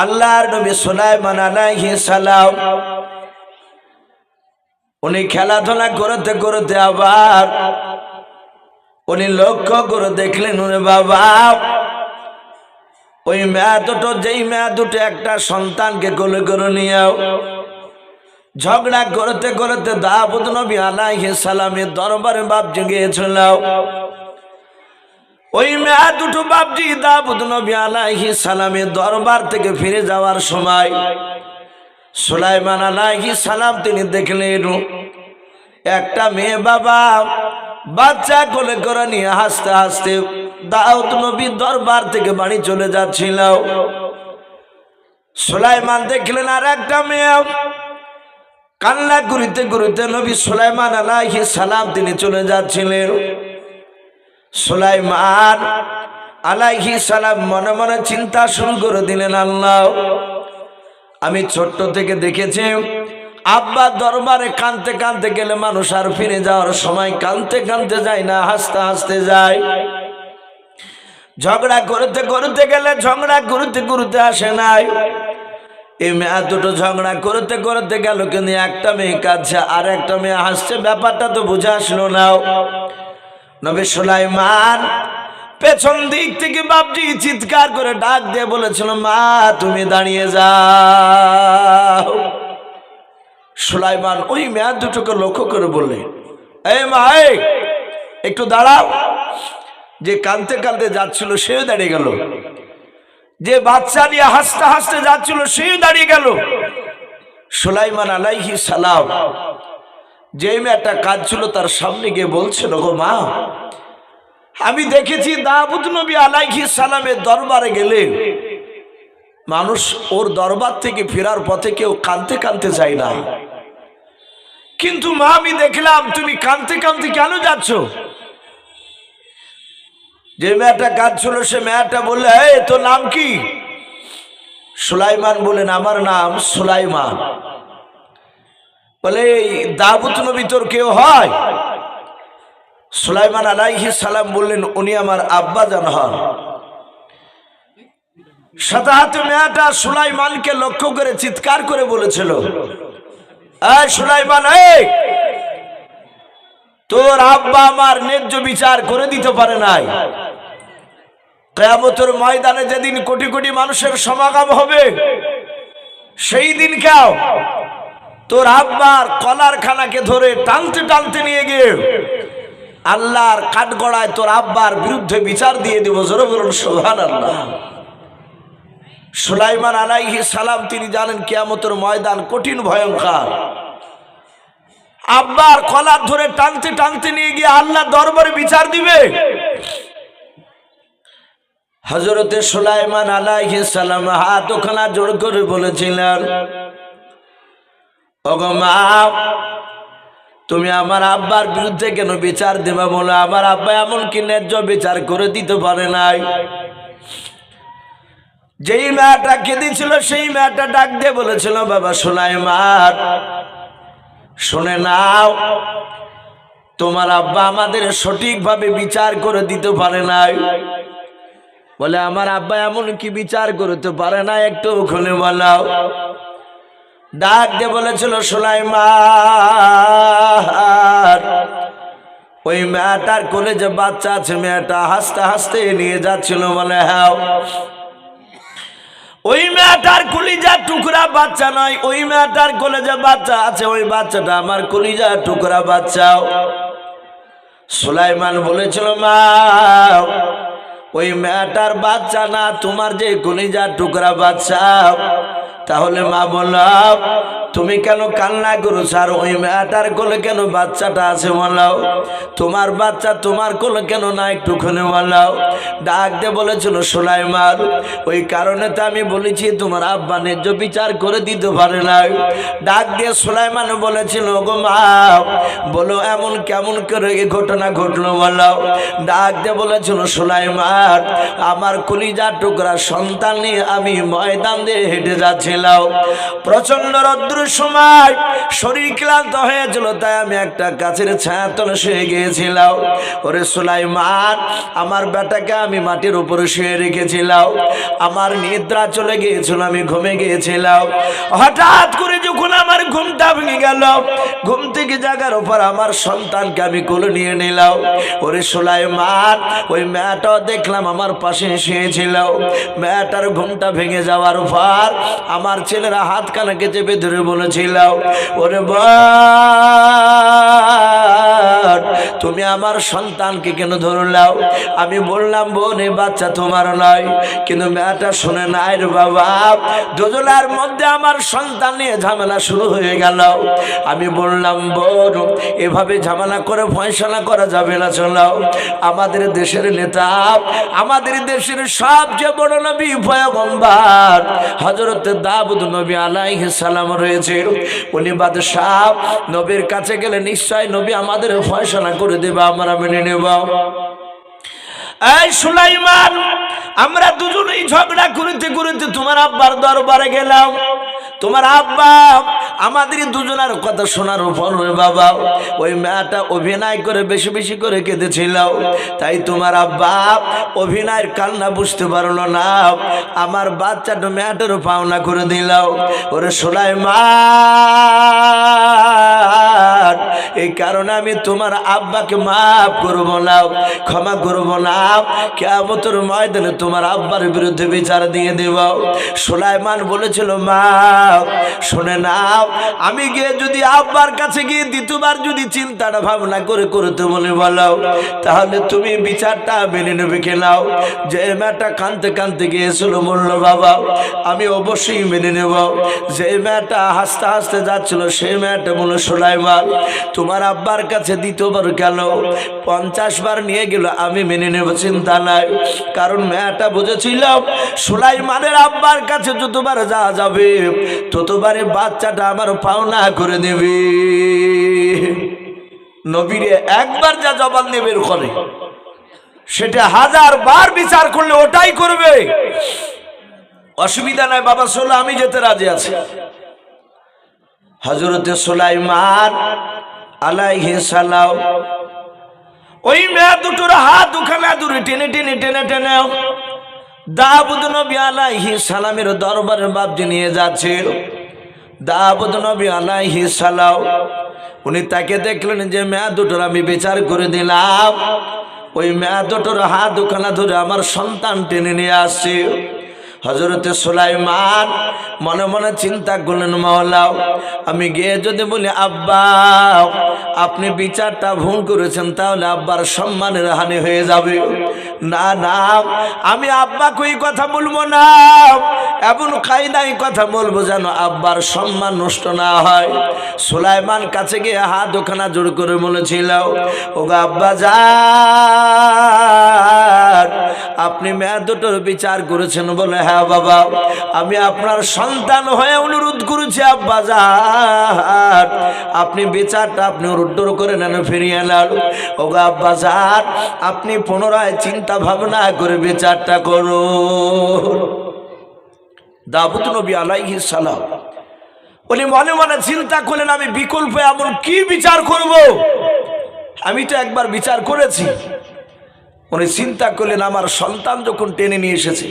আল্লাহর নবী সুলাইমান আলাইহিস সালাম উনি খেলাধুলা করতে করতে আবার উনি লক্ষ্য করে দেখলেন, ওরে বাবা, ওই মেয়ে দুটো, যেই মেয়ে দুটো একটা সন্তানকে কোলে করে নিয়েও ঝগড়া করতে করতে দাউদ নবী আলাইহিস সালামের দরবারে বাপজি গিয়েছিল। ওই মেয়ে দুটো বাপজি দাউদ নবী আলাইহিস সালামের দরবার থেকে ফিরে যাওয়ার সময় সুলাইমান আলাইহিস সালাম তিনি দেখলেন একটা মেয়ে বাবা বাচ্চা কোলে করে নিয়ে হাসতে হাসতে দাউদ নবীর দরবার থেকে বাড়ি চলে যাচ্ছিল। সুলাইমান দেখলেন আর একটা মেয়ে কান্না করিতে করিতে নবী সুলাইমান আলাইহিস সালাম তিনি চলে যাচ্ছিলেন। সুলাইমান আলাইহিস সালাম মনে মনে চিন্তা শুরু করে দিলেন, আল্লাহ, আমি ছোট্ট থেকে দেখেছি আব্বা দরবারে কাঁদতে কাঁদতে গেলে মানুষ আর ফিরে যাওয়ার সময় কাঁদতে কাঁদতে যায় না, হাসতে হাসতে যায়। ঝগড়া করতে করতে গেলে ঝগড়া করতে করতে আসে নাই। এই মেয়ে দুটো ঝগড়া করতে করতে গেল, কিন্তু একটা মেয়ে কাঁদছে আর একটা মেয়ে হাসছে, ব্যাপারটা তো বুঝে আসলো না। নবী সুলাইমান পেছন দিক থেকে বাপজি চিৎকার করে ডাক দিয়ে বলেছিল, মা তুমি দাঁড়িয়ে যাও। সুলাইমান ওই মেয়ে দুটোকে লক্ষ্য করে বললে, এই মা একটু দাঁড়াও। যে কাঁদতে কাঁদতে যাচ্ছিল সেও দাঁড়িয়ে গেল, যে বাচ্চা নিয়ে হাসতে হাসতে যাচ্ছিল সেও দাঁড়িয়ে গেল। সুলাইমান আলাইহিস সালাম যে মেয়েটা কাঁদছিল তার সামনে গিয়ে বলছিল, গো মা, আমি দেখেছি দাউদ নবী আলাইহিস সালামের দরবারে গেলে মানুষ ওর দরবার থেকে ফেরার পথে কেউ কাঁদতে কাঁদতে যায় না, কিন্তু মা আমি দেখলাম তুমি কাঁদতে কাঁদতে কেন যাচ্ছ? যে মেয়েটা কাঁদছিল সে মেয়েটা বললে, এই তোর নাম কি? সুলাইমান বলেন, আমার নাম সুলাইমান। বলে, দাউদ নবী তোর কেউ হয়? সুলাইমান আলাইহিস সালাম বললেন, উনি আমার আব্বা জান হন। সাথে সাথে মেয়েটা সুলাইমানকে লক্ষ্য করে চিৎকার করে বলেছিল, এই সুলাইমান, তোর আব্বা আমার ন্যায্য বিচার করে দিতে পারে নাই। কিয়ামতের ময়দানে যেদিন কোটি কোটি মানুষের সমাগম হবে সেই দিন কেউ তোর আব্বার কলার খানাকে ধরে টানতে টানতে নিয়ে গিয়ে আল্লাহর কাঠগড়ায় তোর আব্বার বিরুদ্ধে বিচার দিয়ে দিব। জোরে বলুন সুবহানাল্লাহ। সুলাইমান আলাইহিস সালাম তিনি জানেন কিয়ামতের ময়দান কঠিন ভয়ঙ্কর। আব্বার কলার ধরে টানতে টানতে নিয়ে গিয়ে আল্লাহ দরবারে বিচার দিবে। হযরতে সুলাইমান আলাইহিস সালাম হাত ওখানা জোড় করে বলেছিলেন, ওগো মা, তুমি আমার আব্বার বিরুদ্ধে কেন বিচার দেবা? বলো, আমার আব্বা এমন কি ন্যায্য বিচার করে দিতে পারে নাই? যেই মেয়েটা কেঁদেছিল সেই মেয়েটা ডাক দিয়ে বলেছিল, বাবা সুলাইমান, শুনে নাও, তোমার আব্বা আমাদের সঠিকভাবে বিচার করে দিতে পারে নাই। বলে, আমার আব্বা এমন কি বিচার করতে পারে না, একটু খুলে বলাও। ডাক দিয়ে বলেছিল, সুলাইমান, ওই মেয়েটার কোলে যে বাচ্চা আছে, মেয়েটা হাসতে হাসতে নিয়ে যাচ্ছিল। বলে, হ্যাঁ, ওই মেয়েটার কলিজার টুকরা বাচ্চা নয়, ওই মেয়েটার কোলে যে বাচ্চা আছে ওই বাচ্চাটা আমার কলিজার টুকরা বাচ্চা। সুলাইমান বলেছিল, মা, ওই মেয়েটার বাচ্চা না, তোমার যে কলিজার টুকরা বাচ্চা। তাহলে মা বললো, তুমি কেন কান্না করছো? আর ওই মেয়েটার কোলে কেন বাচ্চাটা আছে বলো? তোমার বাচ্চা তোমার কোলে কেন না, একটু খুলে বলো। ডাক দিয়ে বলেছিল, সুলাইমান, ওই কারণে তো আমি বলেছি তোমার আব্বা ন্যায্য বিচার করে দিতে পারে না। ডাক দিয়ে সুলাইমান বলেছিল, গো মা, বলো এমন কেমন করে এই ঘটনা ঘটলো বলো। ডাক দিয়ে বলেছিল, সুলাইমান, আমার কলিজার টুকরা সন্তান নিয়ে আমি ময়দান দিয়ে হেঁটে যাচ্ছিলাম। প্রচন্ড রৌদ্র সময় শরীর ক্লান্ত হয়েছিল, তাই আমি একটা গাছের ছায়া তলে শুয়ে গিয়েছিলাম। ওরে সুলাইমান, আমার বেটাকে আমি মাটির উপরে শুয়ে রেখেছিলাম। আমার নিদ্রা চলে গিয়েছিল, আমি ঘুমে গিয়েছিলাম। হঠাৎ করে যখন আমার ঘুমটা ভেঙে গেল, ঘুম থেকে জাগার উপর আমার সন্তানকে আমি কোলে নিয়ে নিলাম। ওরে সুলাইমান, ওই মেয়েটাও দেখলাম আমার পাশে শুয়েছিল। মেয়েটার ঘুমটা ভেঙে যাওয়ার পর আমার ছেলেরা হাত কানাকে চেপে ধরে বলেছিল, ওরে বোন, তুমি আমার সন্তানকে কেন ধরলাও? আমি বললাম, বোন, এই বাচ্চা তোমার নয়। কিন্তু মেয়েটা শুনে নাই রে বাবা। দুজনের মধ্যে আমার সন্তান নিয়ে ঝামেলা শুরু হয়ে গেল। আমি বললাম, বোন, এভাবে ঝামেলা করে ফয়সালা করা যাবে না। চলো, আমাদের দেশের নেতা, আমাদের দেশের সবচেয়ে বড় নবী পয়গম্বর হযরত দাউদ নবী আলাইহিস সালাম রয়েছে। উনি বাদশাহ, নবীর কাছে গেলে নিশ্চয় নবী আমাদের ফয়সালা করে দেবে, আমরা মেনে নেব। এই সুলাইমান, আমরা দুজনেই ঝগড়া করতে করতে তোমার আব্বার দরবারে গেলাম। তোমার আব্বা আমাদের দুজনের কথা শোনার পর বাবা, ওই মেয়েটা অভিনয় করে বেশি বেশি করে কেঁদেছিল। তাই তোমার আব্বা অভিনয়ের কান্না বুঝতে পারলো না, আমার বাচ্চাটা মেয়েটার পাওনা করে দিল। ওরে সুলাইমান, এই কারণে আমি তোমার আব্বাকে মাফ করব না, ক্ষমা করব না। কিয়ামতের ময়দানে তোমার আব্বার বিরুদ্ধে বিচার দিয়ে দেব। সুলাইমান বলেছিল, মা শুনে নাও, আমি গিয়ে যদি আব্বার কাছে গিয়ে দ্বিতীয়বার যদি চিন্তাটা ভাবনা করে করতে বলে বলো, তাহলে তুমি বিচারটা মেনে নেবে কেনাও? যে মেয়েটা কাঁদতে কাঁদতে গিয়েছিল বলল, বাবা আমি অবশ্যই মেনে নেব। যে মেয়েটা হাসতে হাসতে যাচ্ছিল সেই মেয়েটা বলল, সুলাইমান, তোমার আব্বার কাছে দ্বিতীয়বার গেল, 50 বার নিয়ে গেল, আমি মেনে নেব, চিন্তা নাই। কারণ মেয়েটা বুঝেছিল সুলাইমানের আব্বার কাছে যতবার যাওয়া যাবে ততবারে বাচ্চাটা আমার পাওনা করে দেবে। নবীরে একবার যা জবান দিয়ে বের করে, সেটা 1000 বার বিচার করলে ওটাই করবে। অসুবিধা নাই বাবা, চলো, আমি যেতে রাজি আছি। হযরতে সুলাইমান আলাইহিস সালাম ওই মেয়ে দুটোর হাত দুখানা দূরে টেনে টেনে টেনে টেনে দাউদ নবী আলাইহিস সালামের দরবারে বাপজি নিয়ে যাচ্ছে। দাউদ নবী আলাইহিস সালাম উনি তাকে দেখলেন যে মেয়ে দুটোর আমি বিচার করে দিলাম, ওই মেয়ে দুটোর হাত দুখানা ধরে আমার সন্তান টেনে নিয়ে আসছে। হযরতে সুলাইমান মনে মনে চিন্তা করলেন, মাওলা, আমি গিয়ে যদি বলি আব্বা আপনি বিচারটা ভুল করেছেন, তাহলে আব্বার সম্মানের হানি হয়ে যাবে। না না, আমি আব্বাকে এই কথা বলবো না, এমন কায়দায় কথা বলবো যেন আব্বার সম্মান নষ্ট না হয়। সুলাইমান কাছে গিয়ে হাত দুখানা জোর করে বলেছিল, ওগো আব্বা যান, আপনি মেয়ে দুটোর বিচার করেছেন বলে, হ্যাঁ বাবা, আমি আপনার সন্তান হয়ে অনুরোধ করেছি আব্বা যান, আপনি বিচারটা আপনি উদ্ধার করে নেন, ফিরিয়ে নেন। ওগো আব্বা যান, আপনি পুনরায় চিন্তা ভাবনা করে বিচারটা করুন। দাউদ নবী আলাইহিস সালাম উনি মনে মনে চিন্তা করলেন, আমি বিকল্প এমন কি বিচার করব? আমি তো একবার বিচার করেছি। উনি চিন্তা করলেন, আমার সন্তান যখন টেনে নিয়ে এসেছে,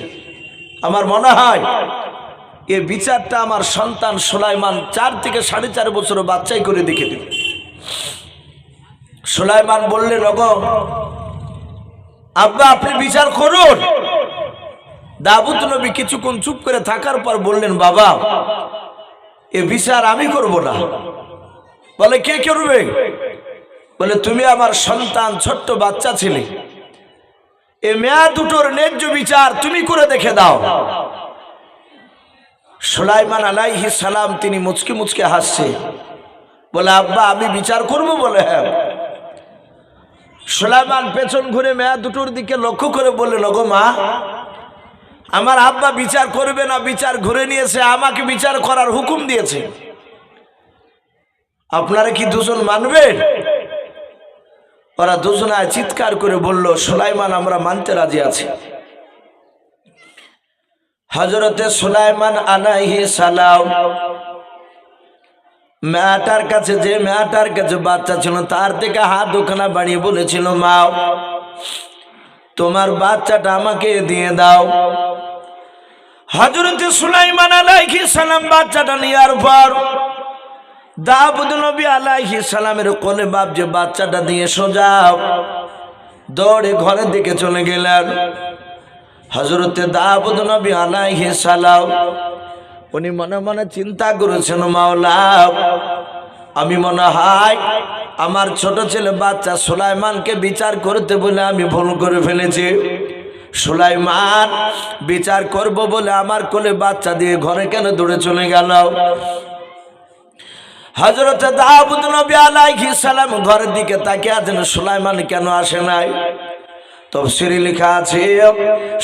আমার মনে হয় এই বিচারটা আমার সন্তান সুলাইমান 4 থেকে 4.5 বছর বাচ্চাই করে দেখে দিল। সুলাইমান বললেন, ওগো আব্বা আপনি বিচার করুন। দাউদ নবী কিছুক্ষণ চুপ করে থাকার পর বললেন, বাবা এ বিচার আমি করব না। বলে, কে করবে? বলে, তুমি আমার সন্তান, ছোট্ট বাচ্চা ছিলে, এ মেয়া দুটোর ন্যায্য বিচার তুমি করে দেখে দাও। সুলাইমান আলাইহিস সালাম তিনি মুচকে মুচকে হাসছে, বলে, আব্বা আমি বিচার করব? বলে, হ্যাঁ। সুলাইমান পেছন ঘুরে মেয়া দুটোর দিকে লক্ষ্য করে বললেন, ওগো মা, আমার আব্বা বিচার করবে না, বিচার ঘুরে নিয়েছে, আমাকে বিচার করার হুকুম দিয়েছে, আপনারা কি দুজন মানবেন? ওরা দুজনায় চিৎকার করে বলল, সুলাইমান আমরা মানতে রাজি আছি। হযরতে সুলাইমান আলাইহিস সালাম মেয়েটার কাছে, যে মেয়েটার কাছে বাচ্চা ছিল তার থেকে হাত দুখানা বাড়িয়ে বলেছিল, মা তোমার বাচ্চাটা আমাকে দিয়ে দাও। হযরত সুলাইমান আলাইহিস সালাম বাচ্চাটা নেওয়ার পর দাউদ নবী আলাইহিস সালামের কোলে বাপ যে বাচ্চাটা দিয়ে সোজা দৌড়ে ঘরের দিকে চলে গেলেন। হযরত দাউদ নবী আলাইহিস সালাম উনি মনে মনে চিন্তা করেছেন, মাওলা আমি মনে হয় আমার ছোট ছেলে বাচ্চা সুলাইমানকে বিচার করতে বলে আমি ভুল করে ফেলেছি। সুলাইমান বিচার করব বলে আমার কোলে বাচ্চা দিয়ে ঘরে কেন দৌড়ে চলে গেল? হযরত দাউদ নবী আলাইহিস সালাম ঘরের দিকে তাকিয়ে আছেন, সুলাইমান কেন আসে নাই? তাফসীরে লেখা আছে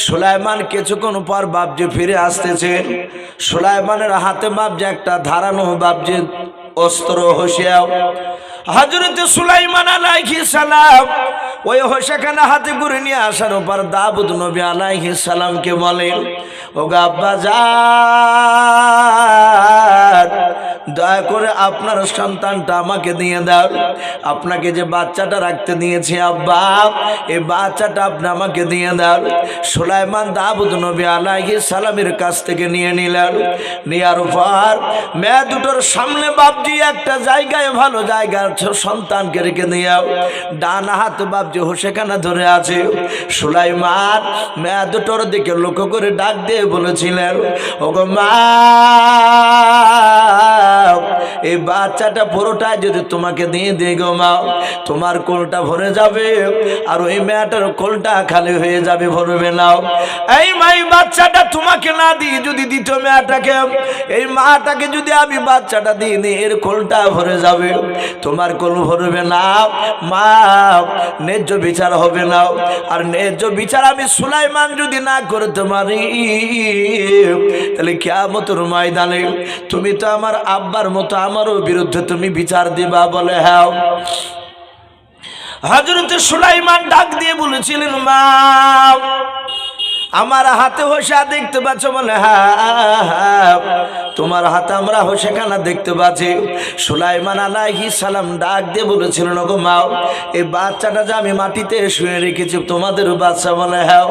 সুলাইমান কিছুক্ষণ পর বাপজি ফিরে আসতেছে। সুলাইমানের হাতে বাপজি একটা ধারানো বাপজি অস্ত্র হোসিয়াও। হযরত সুলাইমান আলাইহিস সালাম ওই হোসাখানা হাতে করে নিয়ে আসার পর দাউদ নবী আলাইহিস সালামকে বলেন, ওগো আব্বাজান দয়া করে আপনার সন্তানটা আমাকে দিয়ে দাও। আপনাকে যে বাচ্চাটা রাখতে দিয়েছি আব্বা, এই বাচ্চাটা আপনি আমাকে দিয়ে দাও। সুলাইমান দাউদ নবী আলাইহিস সালামের কাছ থেকে নিয়ে নিলেন। নেওয়ার পর মেয়ে দুটোর সামনে বাপজি একটা জায়গায়, ভালো জায়গায় সন্তানকে রেখে দিও। ডান হাত বাপজি হোসেখানা ধরে আছে। সুলাইমান মেয়ে দুটোর দিকে লক্ষ্য করে ডাক দিয়ে বলেছিলেন, ওগো মা এই বাচ্চাটা পুরোটা যদি তোমাকে দিয়ে দিই গো মা, তোমার কোলটা ভরে যাবে আর ওই মেয়েটার কোলটা খালি হয়ে যাবে, ভরবে না। এই মা এই বাচ্চাটা তোমাকে না দিয়ে যদি দিত মেয়েটাকে, এই মাটাকে যদি আমি বাচ্চাটা দিয়ে দিই এর কোলটা ভরে যাবে, তোমার কোল ভরবে না মা, ন্যায্য বিচার হবে না। আর ন্যায্য বিচার আমি সুলাইমান যদি না করতে পারি তাহলে কিয়ামতের ময়দানে তুমি তো আমার আব্বার মতো আমারও বিরুদ্ধে তুমি বিচার দিবা। বলে হ্যাঁ। হযরত সুলাইমান ডাক দিয়ে বলেছিলেন, মা আমার হাতে হোসা দেখতে পাচ্ছ? বলে হ্যাঁ তোমার হাতে আমরা হোসেখানা দেখতে পাচ্ছি। সুলাইমান আলাইহিস সালাম ডাক দিয়ে বলেছিলেন, ওগো মা এই বাচ্চাটা যে আমি মাটিতে শুয়ে রেখেছি তোমাদের বাচ্চা? বলে হ্যাঁ।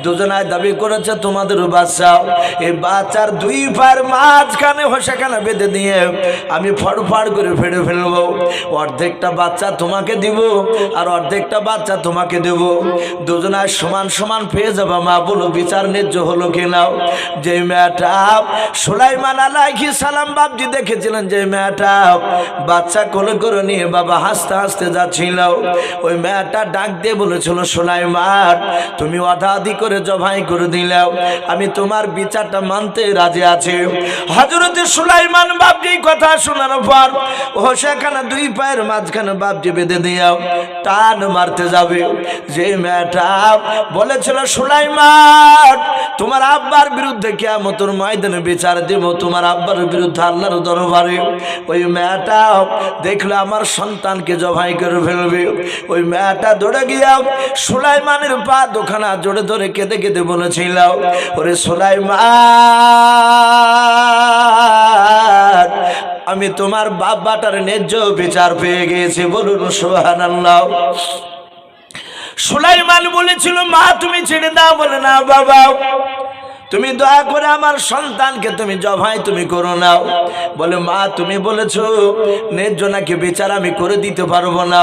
দুজনায় দাবি করেছে তোমাদের বাচ্চা। এই বাচ্চার দুই পায়ের মাঝখানে হোসেখানা বেঁধে দিয়ে আমি ফড়ফড় করে ফেড়ে ফেলবো। অর্ধেকটা বাচ্চা তোমাকে দিব আর অর্ধেকটা বাচ্চা তোমাকে দেব, দুজনায় সমান সমান পেয়ে যাবা। মা বলো বিচার ন্যায্য হলো কিনা? যে মেয়েটা সুলাইমান আলাইহিস সালাম বাপজি দেখেছিলেন, যে মেয়েটা বাচ্চা কোলে করে নিয়ে বাবা হাসতে হাসতে যাচ্ছিল, ওই মেয়েটা ডাক দিয়ে বলেছিল, সুলাইমান তুমি অধাধি করে জবাই করে দিলাও, আমি তোমার বিচারটা মানতে রাজি আছি। হযরত সুলাইমান বাপজি কথা শোনার পর হোসেখানা দুই পায়ের মাঝখানে বাপজি বেঁধে দিয়াও টান মারতে যাবে। যে মেয়েটা বলেছিল, সুলাইমান তোমার আব্বার বিরুদ্ধে কিয়ামতের ময়দানে বিচার দেব, তোমার আব্বার বিরুদ্ধে আল্লাহর দরবারে, ওই মেয়েটা দেখলে আমার সন্তানকে জবাই করে ফেলবে। ওই মেয়েটা দৌড়ে গিয়া সুলাইমানের পা দুখানা জোরে ধরে কেঁদে কেঁদে বলেছিল, ওরে সুলাইমান আমি তোমার বাবাটার ন্যায্য বিচার পেয়ে গিয়েছি। বলুন সুবহানাল্লাহ। সুলাইমান বলেছিল, মা তুমি ছেড়ে দাও। বলে না বাবা, তুমি দয়া করে আমার সন্তানকে তুমি জবাই তুমি করো না। বলে মা তুমি বলেছো ন্যায্য নাকি বিচার আমি করে দিতে পারবো না,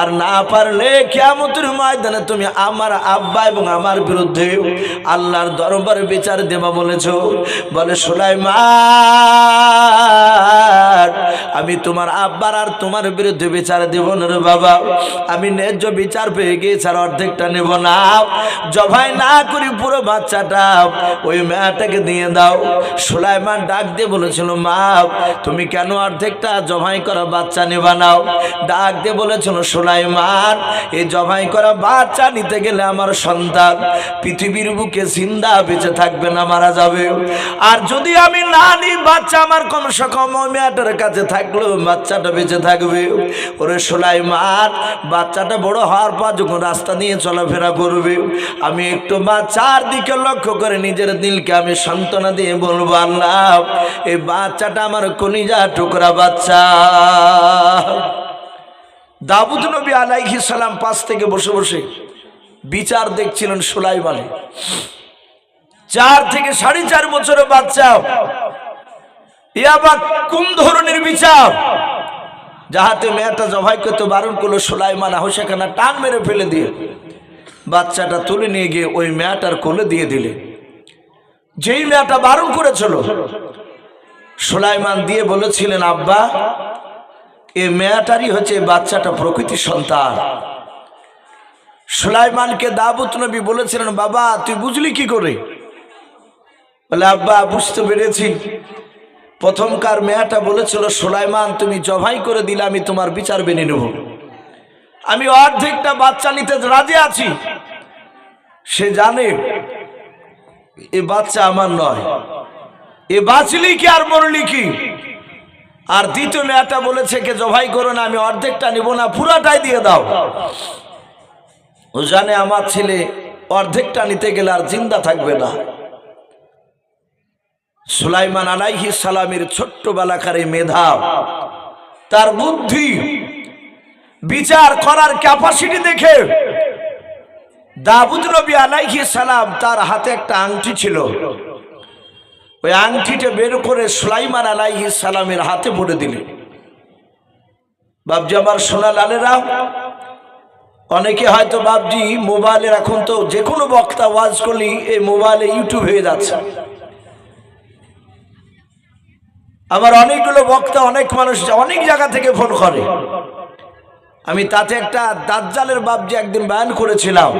আর না পারলে কিয়ামতের ময়দানে তুমি আমার আব্বা এবং আমার বিরুদ্ধে আল্লাহর দরবারে বিচার দেবা বলেছো। বলে সুলাইমান আমি তোমার আব্বার আর তোমার বিরুদ্ধে বিচার দেব না রে বাবা, আমি ন্যায্য বিচার পেয়ে গিয়েছি আর অর্ধেকটা নেব না, জবাই না করি পুরো বাচ্চাটা ওই মেয়েটাকে দিয়ে দাও। সুলাইমান ডাক দিয়ে বলেছিল, মা তুমি কেন অর্ধেকটা জবাই করা বাচ্চা নেবা নাও? ডাক দিয়ে বলেছিল, সুলাইমান এই জবাই করা বাচ্চা নিতে গেলে আমার সন্তান পৃথিবীর বুকে জিন্দা বেঁচে থাকবে না, মারা যাবে। আর যদি আমি না নিই বাচ্চা আমার কমসে কম ওই মেয়েটার আপনার কাছে থাকলেও বাচ্চাটা বেঁচে থাকবে। ওরে সুলাইমান, বাচ্চাটা বড় হওয়ার পর যখন রাস্তা নিয়ে চলাফেরা করবে, আমি একটু বাচ্চার দিকে লক্ষ্য করে নিজের দিলকে আমি সান্ত্বনা দিয়ে বলবো, আল্লাহ এই বাচ্চাটা আমার কলিজা টুকরা বাচ্চা। দাউদ নবী আলাইহিস সালাম পাশ থেকে বসে বসে বিচার দেখছিলেন সুলাইমানের। 4 থেকে 4.5 বছরের বাচ্চা, এ আবার কোন ধরনের বিচার? যাহাতে মেয়েটা জবাই করতে বারণ করলো, সুলাইমান সেখানে টান মেরে ফেলে দিয়ে বাচ্চাটা তুলে নিয়ে গিয়ে ওই মেয়েটার কোলে দিয়ে দিলে। যেই মেয়েটা বারণ করেছিল, সুলাইমান দিয়ে বলেছিলেন, আব্বা এই মেয়েটারই হচ্ছে বাচ্চাটা প্রকৃতির সন্তান। সুলাইমানকে দাউদ নবী বলেছিলেন, বাবা তুই বুঝলি কি করে? বলে, আব্বা বুঝতে পেরেছি, প্রথমকার মেয়েটা বলেছিল, সুলাইমান তুমি জবাই করে দিলে আমি তোমার বিচার মেনে নেব, আমি অর্ধেকটা বাচ্চা নিতে রাজি আছি। সে জানে এ বাচ্চা আমার নয়, এ বাঁচলি কি আর মরলি কি। আর দ্বিতীয় মেয়েটা বলেছে কে জবাই করো না, আমি অর্ধেকটা নিব না, পুরাটাই দিয়ে দাও। ও জানে আমার ছেলে অর্ধেকটা নিতে গেলে আর জিন্দা থাকবে না। সুলাইমান আলাইহিস সালামের ছোট্টবেলাকার মেধা, তার বুদ্ধি, বিচার করার ক্যাপাসিটি দেখে দাউদ নবী আলাইহিস সালাম তার হাতে একটা আংটি ছিল, ওই আংটিটা বের করে সুলাইমান আলাইহিস সালামের হাতে পড়ে দিলেন। বাবজি আমার সোনা লালেরা, অনেকে হয়তো বাবজি মোবাইলের, এখন তো যে কোনো বক্তা ওয়াজ করলি এই মোবাইলে ইউটিউব হয়ে যাচ্ছে। আবার অনেকগুলো বক্তা, অনেক মানুষ অনেক জায়গা থেকে ফোন করে। আমি তাতে একটা দাজ্জালের বাবজি একদিন বয়ান করেছিলাম,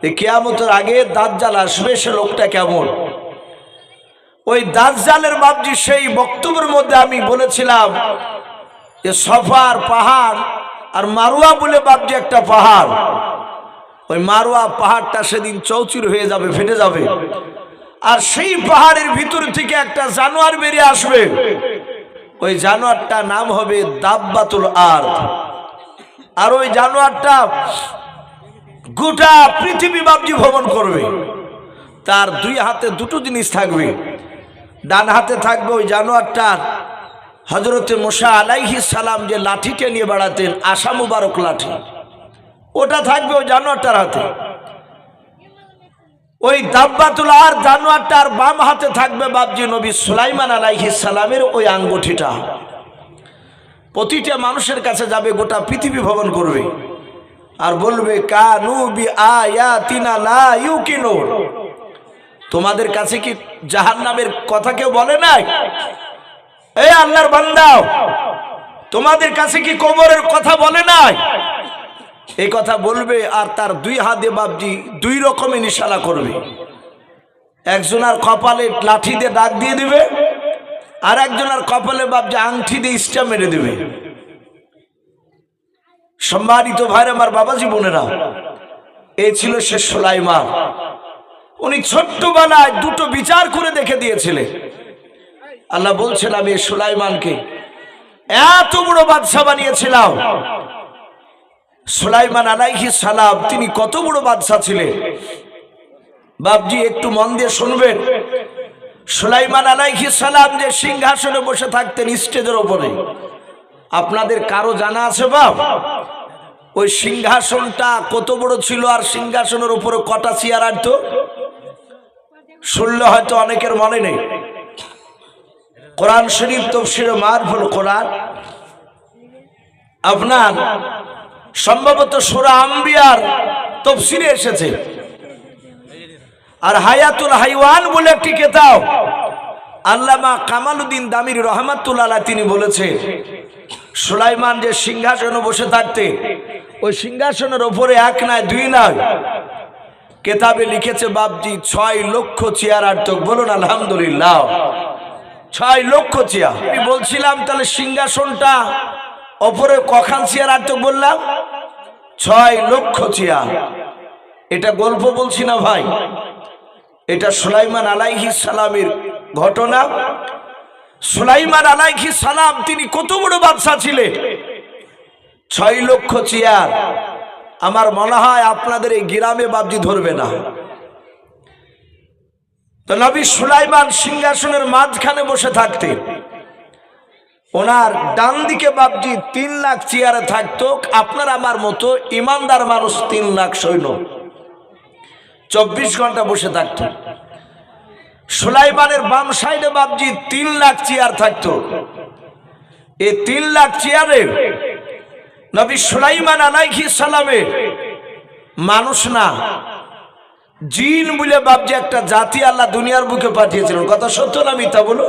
এই কিয়ামতের আগে দাজ্জাল আসবে, সে লোকটা কেমন। ওই দাজ্জালের বাবজি সেই বক্তব্যের মধ্যে আমি বলেছিলাম যে সফার পাহাড় আর মারুয়া বলে বাবজি একটা পাহাড়, ওই মারুয়া পাহাড়টা সেদিন চৌচির হয়ে যাবে, ফেটে যাবে। আর সেই পাহাড়ের ভিতর থেকে একটা জানোয়ার বেরিয়ে আসবে, ওই জানোয়ারটা নাম হবে দাব্বাতুল আরদ। আর ওই জানোয়ারটা গোটা পৃথিবী বাবজি ভ্রমণ করবে। তার 2 হাতে 2টো জিনিস থাকবে, ডান হাতে থাকবে ওই জানোয়ারটার হযরতে মুসা আলাইহিস সালাম যে লাঠিটা নিয়ে বেড়াতেন, আশা মুবারক লাঠি, ওটা থাকবে ওই জানোয়ারটার হাতে। ওই দাব্বাতুল আরদ জানোয়ারটার বাম হাতে থাকবে বাবজি নবী সুলাইমান আলাইহিস সালামের ওই আঙ্গুঠিটা। প্রতিটা মানুষের কাছে যাবে, গোটা পৃথিবী ভ্রমণ করবে আর বলবে, কানু বি আয়াতিনা লা ইউকিনুন। তোমাদের কাছে কি জাহান্নামের কথা কেউ বলে নাই? এই আল্লাহর বান্দা, তোমাদের কাছে কি কবরের কথা বলে নাই? এই কথা বলবে। আর তার 2 হাতে বাবজি 2 রকমের ইশারা করবে। একজনের কপালে লাঠি দিয়ে দাগ দিয়ে দিবে, আর একজনের কপালে বাবজি আংটি দিয়ে ইস্টা মেরে দিবে। সম্মানিত ভাইরা আমার, বাবাজি বোনেরা, এই ছিল সে সুলাইমান। উনি ছোট্টবেলায় 2টো বিচার করে দেখে দিয়েছিলেন। আল্লাহ বলছেন, আমি সুলাইমানকে এত বড় বাদশা বানিয়েছিলাম। সুলাইমান আলাইহিস সালাম তিনি কত বড় বাদশা ছিলেন বাবজি, একটু মন দিয়ে শুনবেন। সুলাইমান আলাইহিস সালাম যে সিংহাসনে বসে থাকতেন স্টেজের উপরে, আপনাদের কারো জানা আছে বাপ? ওই সিংহাসনটা কত বড় ছিল, আর সিংহাসনের উপরে কটা চেয়ার আনতো? শুনলে হয়তো অনেকের মনে নেই। কোরআন শরীফ তাফসীরে মারফুল কোরআন আপনার সম্ভবত সূরা আম্বিয়ার তাফসীরে এসেছে। আর হায়াতুল হাইওয়ান বলে একটি কিতাব আল্লামা কামালউদ্দিন দামির রহমাতুল্লাহ আলাইহি তিনি বলেছেন, সুলাইমান যে সিংহাসনে বসে থাকতেন, ওই সিংহাসনের উপরে 1 নয় 2 নয়, কিতাবে লিখেছে বাবজি 6 লক্ষ চেয়ার আনতো। বলুন আলহামদুলিল্লাহ, 6 লক্ষ চেয়ার। আমি বলছিলাম তাহলে সিংহাসনটা উপরে কখান চেয়ার আনতো বললাম? 6 লক্ষ চেয়ার। এটা গল্প বলছি না ভাই, এটা সুলাইমান আলাইহিস সালামের ঘটনা। সুলাইমান আলাইহিস সালাম তিনি কত বড় বাদশা ছিলেন, 6 লক্ষ চেয়ার। আমার মনে হয় আপনাদের এই গ্রামে বাবজি ধরবে না। তো নবী সুলাইমান সিংহাসনের মাঝখানে বসে থাকতেন, ওনার ডান দিকে বাবজি 3 লাখ চেয়ারে থাকতো আপনার আমার মতো ইমানদার মানুষ, 3 লাখ সৈন্য 24 ঘন্টা বসে থাকতো। সুলাইমানের বাম সাইডে বাবজি 3 লাখ চেয়ার থাকতো। এই 3 লাখ চেয়ারে নবী সুলাইমান আলাইহিস সালামের মানুষ না, জিন বলে বাবজি একটা জাতি আল্লাহ দুনিয়ার বুকে পাঠিয়েছিলেন। কথা সত্য না মিথ্যা বলো?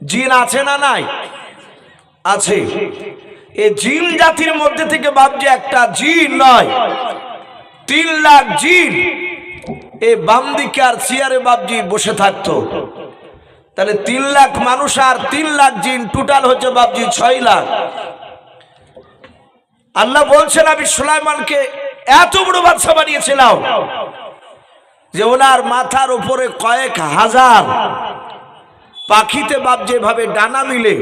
জিন আছে না নাই? আছে। এই জিন জাতির মধ্যে থেকে বাবজি একটা জিন নয়, 3 লাখ জিন এই বাম দিকে আর চেয়ারে বাবজি বসে থাকতো। তাহলে 3 লাখ মানুষ আর 3 লাখ জিন, টোটাল হচ্ছে বাবজি 6 লাখ। আল্লাহ বলছেন আমি সুলাইমানকে এত বড় বাদশা বানিয়েছিলাম যে ওনার মাথার উপরে কয়েক হাজার পাখিতে বাবজি ভাবে ডানা মিলে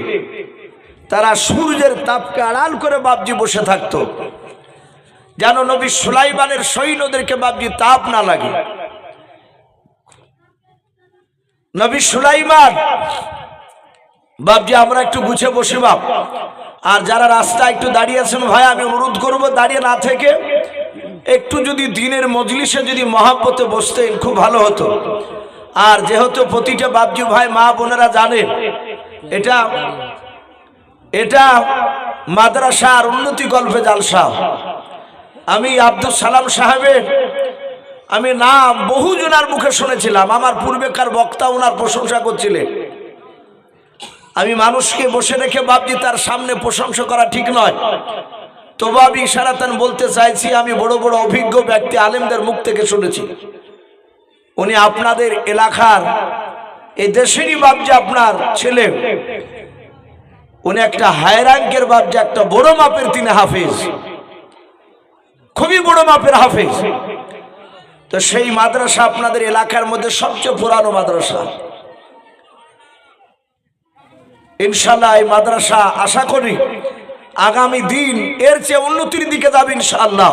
তারা সূর্যের তাপকে আড়াল করে বাবজি বসে থাকতো, যেন নবী সুলাইমানের সৈন্যদেরকে বাবজি তাপ না লাগে। নবী সুলাইমান বাবজি আমরা একটু গুছে বসে বাপ, আর যারা রাস্তায় একটু দাঁড়িয়ে আছেন ভাই আমি অনুরোধ করব দাঁড়িয়ে না থেকে একটু যদি দিনের মজলিসে যদি মহাব্বতে বসতেন খুব ভালো হতো। আর যেহেতু প্রতিটা বাবজি ভাই মা বোনেরা জানেন এটা এটা মাদ্রাসার উন্নতি গল্পে জালসা। আমি আব্দুল সালাম সাহেবের আমি নাম বহুজনার মুখে শুনেছিলাম, আমার পূর্বেকার বক্তা ওনার প্রশংসা করছিলেন। আমি মানুষকে বসে রেখে বাবজি তার সামনে প্রশংসা করা ঠিক নয়, তবু আমি ইশারাতান বলতে চাইছি আমি বড় বড় অভিজ্ঞ ব্যক্তি আলেমদের মুখ থেকে শুনেছি। উনি আপনাদের এলাকার এই দেশেরই বাবজি আপনার ছেলে, উনি একটা হাই র্যাঙ্কের বাবজি, একটা বড় মাপের তিনি হাফেজ, খুবই বড় মাপের হাফেজ। তো সেই মাদ্রাসা আপনাদের এলাকার মধ্যে সবচেয়ে পুরানো মাদ্রাসা। ইনশাআল্লাহ এই মাদ্রাসা আশা করি আগামী দিন এর চেয়ে উন্নতির দিকে যাবে ইনশাআল্লাহ।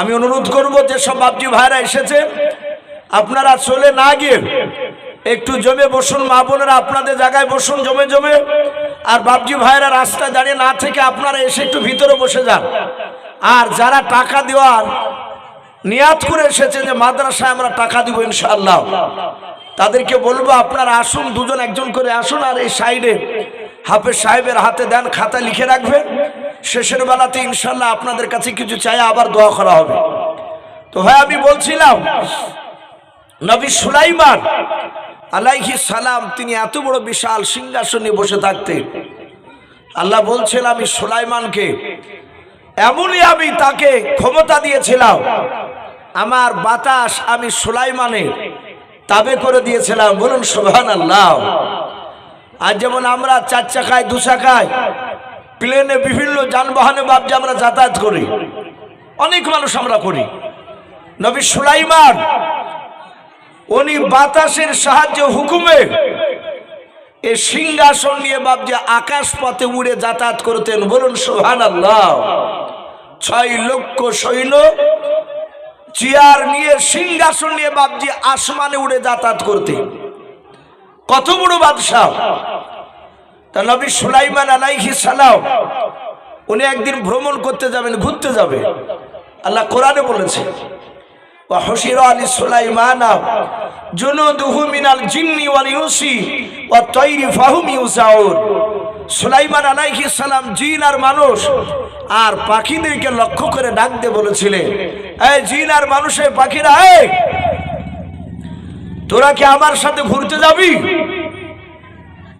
আমি অনুরোধ করব যে সব বাবজি ভাইরা এসেছে আপনারা চলে না গিয়ে একটু জমে বসুন, মা বোনেরা আপনাদের জায়গায় বসুন জমে জমে। আর বাবজি ভাইরা রাস্তায় দাঁড়িয়ে না থেকে আপনারা এসে একটু ভিতরে বসে যান। আর যারা টাকা দেওয়ার নিয়াত করে এসেছে যে মাদ্রাসায় আমরা টাকা দিব ইনশাআল্লাহ, তাদেরকে বলবো আপনারা আসুন, দুজন একজন করে আসুন। আর এই সাইডে হাফেজ সাহেবের হাতে দেন, খাতা লিখে রাখবেন। শেষের বেলাতে ইনশাআল্লাহ আপনাদের কাছে কিছু চাই, আবার দোয়া করা হবে। তো ভাই আমি বলছিলাম নবী সুলাইমান আলাইহিস সালাম তিনি এত বড় বিশাল সিংহাসনে বসে থাকতেন। আল্লাহ বলছেন আমি সুলাইমানকে এমনই আমি তাকে ক্ষমতা দিয়েছিলাম, আমার বাতাস আমি সুলাইমানে তাবে করে দিয়েছিলাম। বলুন সুবহানাল্লাহ। আর যেমন আমরা 4 চাকায় 2 চাকায় প্লেনে বিভিন্ন যানবাহনে বাবজি আমরা যাতায়াত করি, অনেক মানুষ আমরা করি। নবী সুলাইমান উনি বাতাসের সাহায্যে হুকুমে এই সিংহাসন নিয়ে বাবজি আকাশ পথে উড়ে যাতায়াত করতেন। বলুন সুবহানাল্লাহ। 6 লক্ষ সৈন্য চেয়ার নিয়ে সিংহাসন নিয়ে বাবজি আসমানে উড়ে যাতায়াত করতেন। কত বড় বাদশা। তা নবী সুলাইমান আলাইহিস সালাম উনি একদিন ভ্রমণ করতে যাবেন, ঘুরতে যাবে। আল্লাহ কোরআনে বলেছে ওয়া হুশিরা আলি সুলাইমানা জুনুদুহু মিনাল জিন্নি ওয়াল ইনসি ওয়াত তায়রি ফাহুম ইউসাউন। সুলাইমান আলাইহিস সালাম জিন আর মানুষ আর পাখিদেরকে লক্ষ্য করে ডাক দিয়ে বলেছিলেন, এই জিন আর মানুষের পাখিরা, এই তোরা কি আমার সাথে ঘুরতে যাবি?